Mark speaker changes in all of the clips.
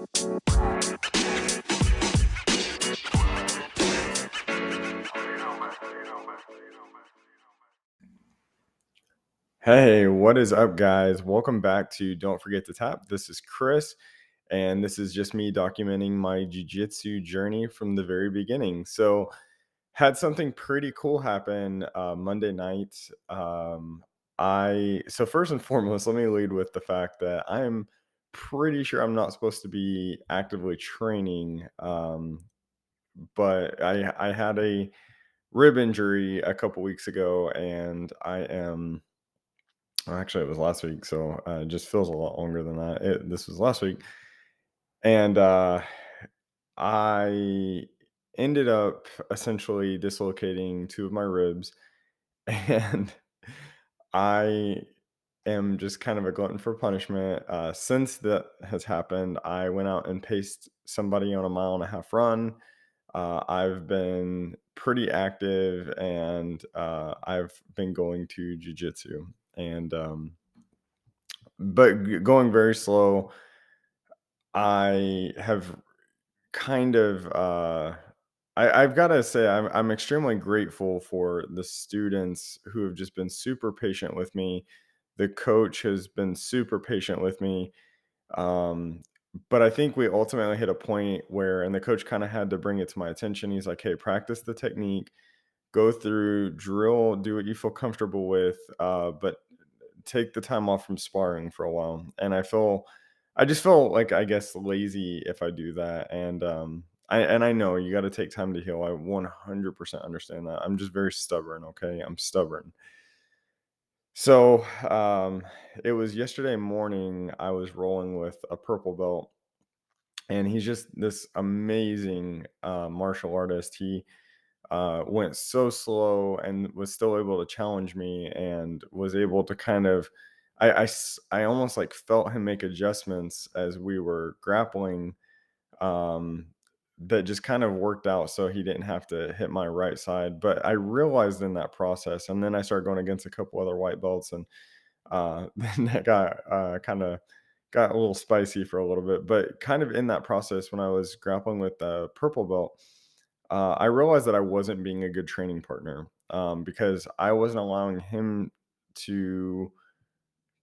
Speaker 1: Hey, what is up, guys? Welcome back to Don't Forget to Tap. This is Chris, and this is just me documenting my jiu-jitsu journey from the very beginning. So, had something pretty cool happen Monday night. So first and foremost, let me lead with the fact that I'm pretty sure I'm not supposed to be actively training, but I had a rib injury a couple weeks ago, and I am. Well, actually, it was last week, so it just feels a lot longer than that. This was last week, and I ended up essentially dislocating two of my ribs, and I am just kind of a glutton for punishment. Since that has happened, I went out and paced somebody on a mile and a half run. I've been pretty active, and I've been going to jujitsu, and going very slow. I have kind of I've got to say I'm extremely grateful for the students who have just been super patient with me. The coach has been super patient with me. Um, but I think we ultimately hit a point where, and the coach kind of had to bring it to my attention. He's like, "Hey, practice the technique, go through, drill, do what you feel comfortable with, but take the time off from sparring for a while." And I just feel like, I guess, lazy if I do that. And I know you got to take time to heal. I 100% understand that. I'm just very stubborn. Okay, I'm stubborn. So it was yesterday morning. I was rolling with a purple belt, and he's just this amazing martial artist. He went so slow and was still able to challenge me, and was able to kind of I almost like felt him make adjustments as we were grappling, um, that just kind of worked out so he didn't have to hit my right side. But I realized in that process, and then I started going against a couple other white belts, and then that got kind of got a little spicy for a little bit. But kind of in that process, when I was grappling with the purple belt, I realized that I wasn't being a good training partner, because I wasn't allowing him to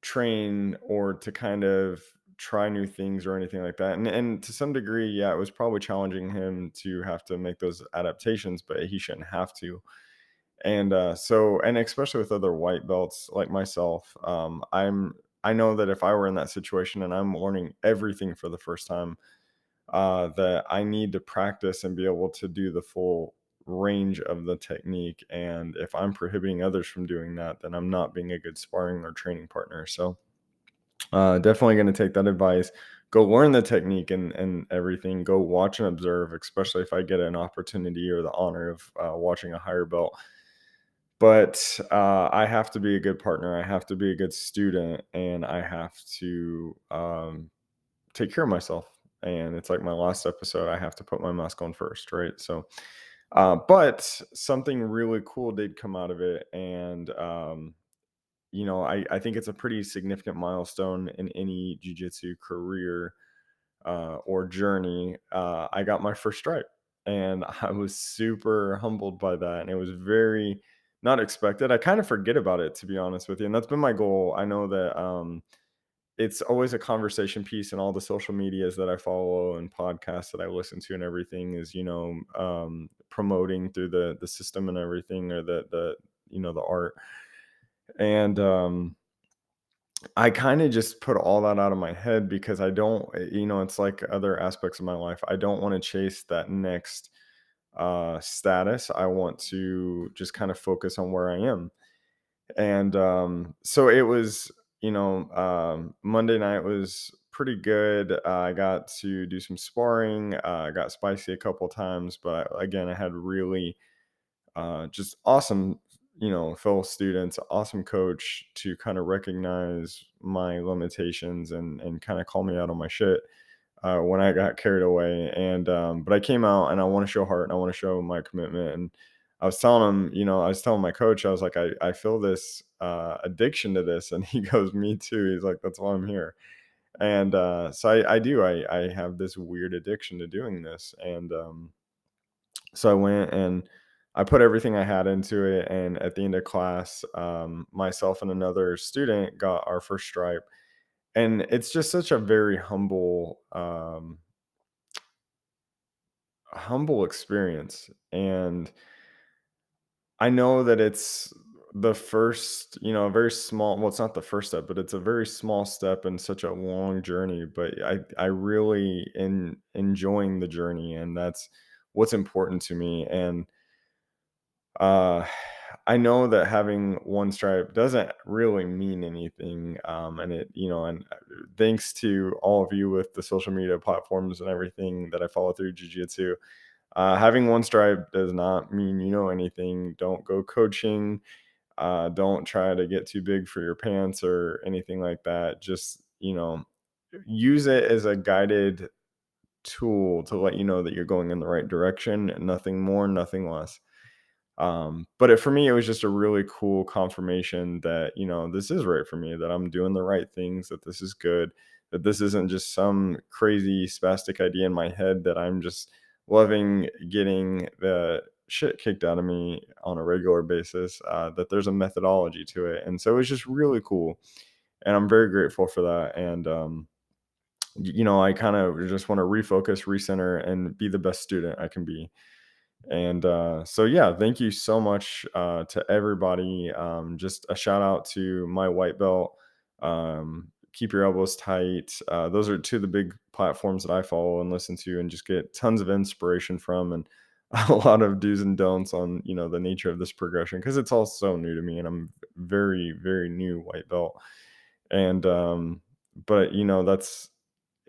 Speaker 1: train or to kind of try new things or anything like that. And to some degree, yeah, it was probably challenging him to have to make those adaptations, but he shouldn't have to. And and especially with other white belts like myself, I know that if I were in that situation and I'm learning everything for the first time, that I need to practice and be able to do the full range of the technique. And if I'm prohibiting others from doing that, then I'm not being a good sparring or training partner. So definitely going to take that advice. Go learn the technique and everything. Go watch and observe, especially if I get an opportunity or the honor of watching a higher belt. But I have to be a good partner. I have to be a good student, and I have to take care of myself. And it's like my last episode, I have to put my mask on first, right? So, but something really cool did come out of it. And, I think it's a pretty significant milestone in any jujitsu career or journey. I got my first stripe, and I was super humbled by that. And it was very not expected. I kind of forget about it, to be honest with you. And that's been my goal. I know that it's always a conversation piece in all the social medias that I follow and podcasts that I listen to, and everything is, promoting through the system and everything, or the art. And I kind of just put all that out of my head, because I don't, it's like other aspects of my life. I don't want to chase that next status. I want to just kind of focus on where I am. And so it was, Monday night was pretty good. I got to do some sparring. I got spicy a couple times, but again, I had really just awesome, fellow students, awesome coach to kind of recognize my limitations and kind of call me out on my shit when I got carried away. And but I came out, and I want to show heart, and I want to show my commitment. And I was telling him, I was telling my coach, I was like, I feel this addiction to this, and he goes, "Me too." He's like, "That's why I'm here." And so I do. I have this weird addiction to doing this, and so I went and I put everything I had into it. And at the end of class, myself and another student got our first stripe, and it's just such a very humble experience. And I know that it's the first, a very small, well, it's not the first step, but it's a very small step in such a long journey. But I really enjoying the journey, and that's what's important to me. And uh I know that having one stripe doesn't really mean anything. And thanks to all of you with the social media platforms and everything that I follow through jiu-jitsu, having one stripe does not mean you know anything. Don't go coaching. Don't try to get too big for your pants or anything like that. Just, use it as a guided tool to let you know that you're going in the right direction. Nothing more, nothing less. But for me, it was just a really cool confirmation that, this is right for me, that I'm doing the right things, that this is good, that this isn't just some crazy spastic idea in my head, that I'm just loving getting the shit kicked out of me on a regular basis, that there's a methodology to it. And so it's just really cool. And I'm very grateful for that. And, I kind of just want to refocus, recenter, and be the best student I can be. And so, yeah, thank you so much to everybody. Just a shout out to my white belt. Keep your elbows tight. Those are two of the big platforms that I follow and listen to, and just get tons of inspiration from, and a lot of do's and don'ts on the nature of this progression, because it's all so new to me, and I'm very, very new white belt. And but that's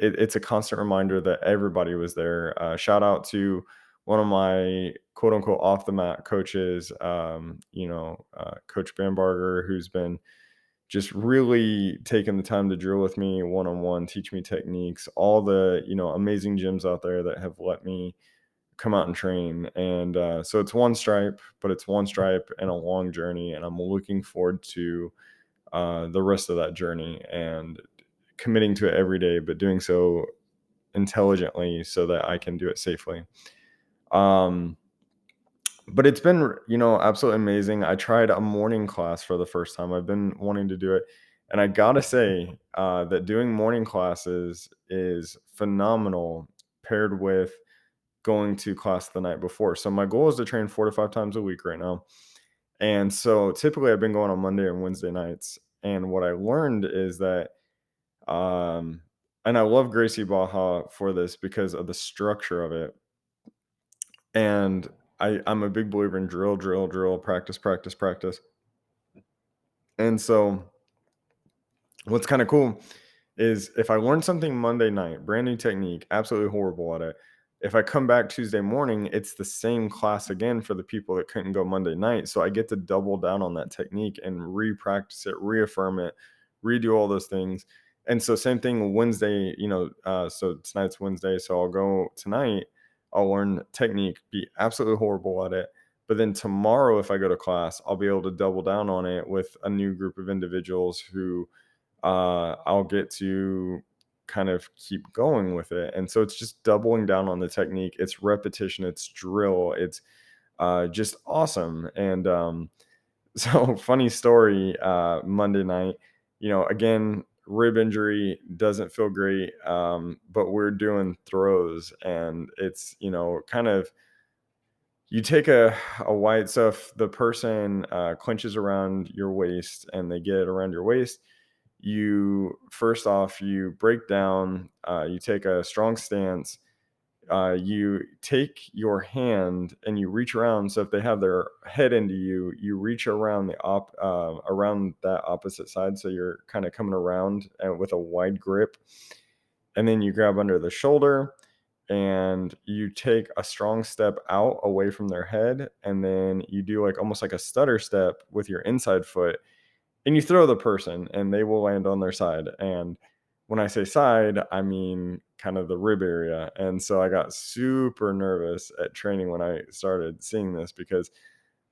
Speaker 1: it's a constant reminder that everybody was there. Shout out to one of my quote unquote off the mat coaches, Coach Bambarger, who's been just really taking the time to drill with me one on one, teach me techniques, all the, amazing gyms out there that have let me come out and train. And so it's one stripe, but it's one stripe and a long journey. And I'm looking forward to the rest of that journey, and committing to it every day, but doing so intelligently so that I can do it safely. Um, but it's been, absolutely amazing. I tried a morning class for the first time. I've been wanting to do it. And I gotta say that doing morning classes is phenomenal paired with going to class the night before. So my goal is to train 4 to 5 times a week right now. And so typically I've been going on Monday and Wednesday nights. And what I learned is that um, and I love Gracie Baja for this because of the structure of it. And I'm a big believer in drill, drill, drill, practice, practice, practice. And so what's kind of cool is if I learn something Monday night, brand new technique, absolutely horrible at it. If I come back Tuesday morning, it's the same class again for the people that couldn't go Monday night. So I get to double down on that technique and re-practice it, reaffirm it, redo all those things. And so same thing Wednesday, so tonight's Wednesday. So I'll go tonight, I'll learn technique, be absolutely horrible at it. But then tomorrow, if I go to class, I'll be able to double down on it with a new group of individuals who I'll get to kind of keep going with it. And so it's just doubling down on the technique. It's repetition, it's drill, it's just awesome. And so, funny story, Monday night, again, rib injury, doesn't feel great, but we're doing throws, and it's, kind of, you take a white, so if the person clenches around your waist and they get it around your waist, you first off, you break down, you take a strong stance, you take your hand and you reach around. So if they have their head into you, you reach around around that opposite side, so you're kind of coming around with a wide grip, and then you grab under the shoulder and you take a strong step out away from their head, and then you do like almost like a stutter step with your inside foot, and you throw the person and they will land on their side. And when I say side, I mean kind of the rib area. And so I got super nervous at training when I started seeing this, because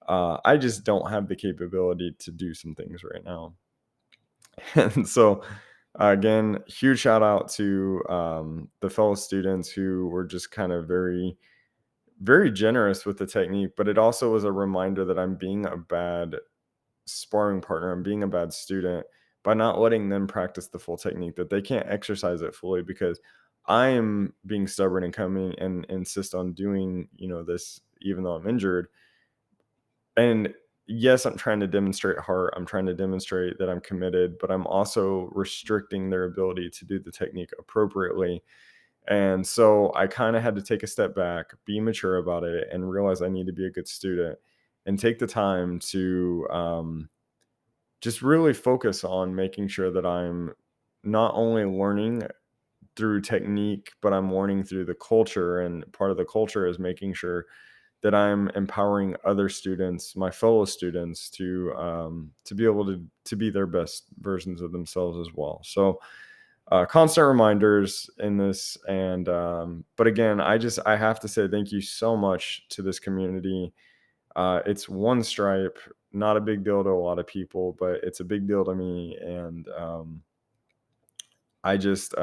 Speaker 1: I just don't have the capability to do some things right now. And so Again, huge shout out to the fellow students who were just kind of very, very generous with the technique, but it also was a reminder that I'm being a bad sparring partner. I'm being a bad student by not letting them practice the full technique, that they can't exercise it fully because I am being stubborn and coming and insist on doing, this even though I'm injured. And yes, I'm trying to demonstrate heart. I'm trying to demonstrate that I'm committed, but I'm also restricting their ability to do the technique appropriately. And so I kind of had to take a step back, be mature about it, and realize I need to be a good student and take the time to just really focus on making sure that I'm not only learning through technique, but I'm learning through the culture. And part of the culture is making sure that I'm empowering other students, my fellow students, to be able to be their best versions of themselves as well. So constant reminders in this, and but again, I have to say thank you so much to this community. It's one stripe, not a big deal to a lot of people, but it's a big deal to me, and I just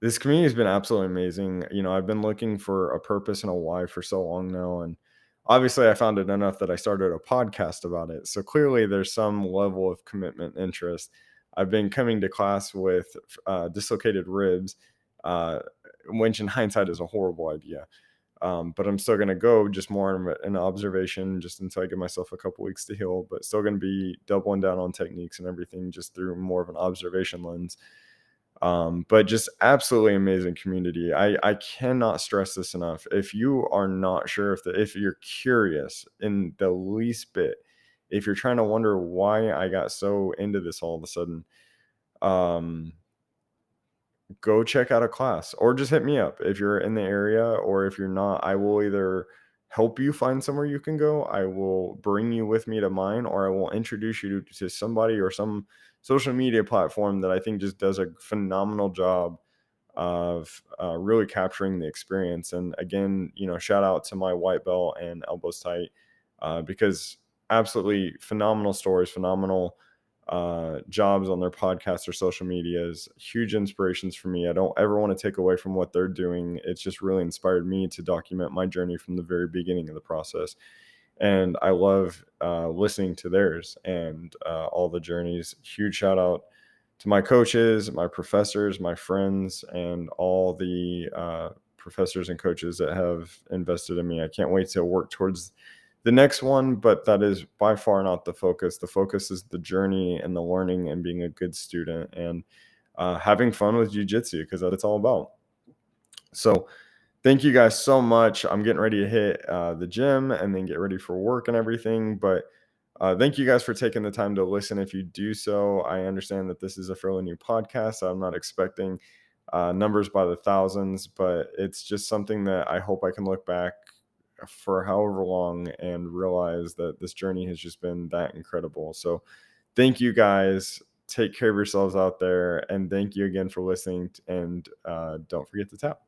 Speaker 1: this community has been absolutely amazing. I've been looking for a purpose and a why for so long now. And obviously, I found it enough that I started a podcast about it. So clearly, there's some level of commitment and interest. I've been coming to class with dislocated ribs, uh, which in hindsight is a horrible idea. But I'm still going to go just more in an observation just until I give myself a couple weeks to heal, but still going to be doubling down on techniques and everything just through more of an observation lens. But just absolutely amazing community. I cannot stress this enough. If you are not sure, if you're curious in the least bit, if you're trying to wonder why I got so into this all of a sudden, um, go check out a class or just hit me up if you're in the area, or if you're not, I will either help you find somewhere you can go, I will bring you with me to mine, or I will introduce you to somebody or some social media platform that I think just does a phenomenal job of really capturing the experience. And again, shout out to my white belt and elbows tight, because absolutely phenomenal stories, phenomenal jobs on their podcasts or social medias, huge inspirations for me. I don't ever want to take away from what they're doing. It's just really inspired me to document my journey from the very beginning of the process. And I love listening to theirs and all the journeys. Huge shout out to my coaches, my professors, my friends, and all the professors and coaches that have invested in me. I can't wait to work towards the next one, but that is by far not the focus. The focus is the journey and the learning and being a good student and having fun with jujitsu, because that's all about. So, thank you guys so much. I'm getting ready to hit the gym and then get ready for work and everything. But thank you guys for taking the time to listen. If you do so, I understand that this is a fairly new podcast. I'm not expecting numbers by the thousands, but it's just something that I hope I can look back for however long and realize that this journey has just been that incredible. So thank you guys. Take care of yourselves out there. And thank you again for listening. And don't forget to tap.